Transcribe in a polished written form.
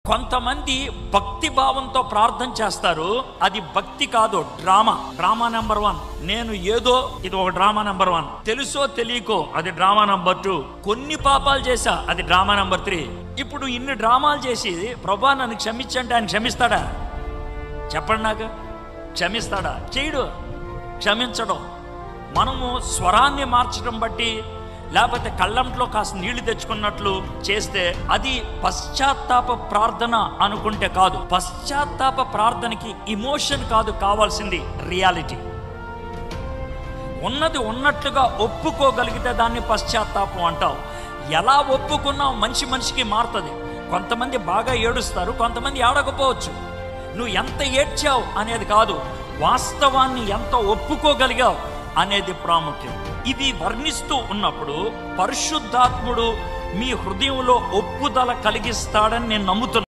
కొంతమంది భక్తి భావంతో ప్రార్థన చేస్తారు. అది భక్తి కాదు, డ్రామా నెంబర్ 1. నేను ఏదో ఇది ఒక డ్రామా నెంబర్ 1. తెలుసో తెలియకో అది డ్రామా నెంబర్ 2. కొన్ని పాపాలు చేశా, అది డ్రామా నెంబర్ 3. ఇప్పుడు ఇన్ని డ్రామాలు చేసి ప్రభా నన్ను క్షమించంటే ఆయన క్షమిస్తాడా? చెప్పండి నాకు. క్షమిస్తాడా? చేయడు. క్షమించడం మనము స్వరాన్ని మార్చడం బట్టి, లేకపోతే కళ్ళంట్లో కాస్త నీళ్లు తెచ్చుకున్నట్లు చేస్తే అది పశ్చాత్తాప ప్రార్థన అనుకుంటే కాదు. పశ్చాత్తాప ప్రార్థనకి ఇమోషన్ కాదు కావాల్సింది, రియాలిటీ. ఉన్నది ఉన్నట్లుగా ఒప్పుకోగలిగితే దాన్ని పశ్చాత్తాపం అంటావు. ఎలా ఒప్పుకున్నావు మనిషికి మారుతుంది. కొంతమంది బాగా ఏడుస్తారు, కొంతమంది ఏడకపోవచ్చు. నువ్వు ఎంత ఏడ్చావు అనేది కాదు, వాస్తవాన్ని ఎంత ఒప్పుకోగలిగావు అనేది ప్రాముఖ్యం. ఇది వర్ణిస్తూ ఉన్నప్పుడు పరిశుద్ధాత్ముడు మీ హృదయంలో ఒప్పుదల కలిగిస్తాడని నేను నమ్ముతున్నాను.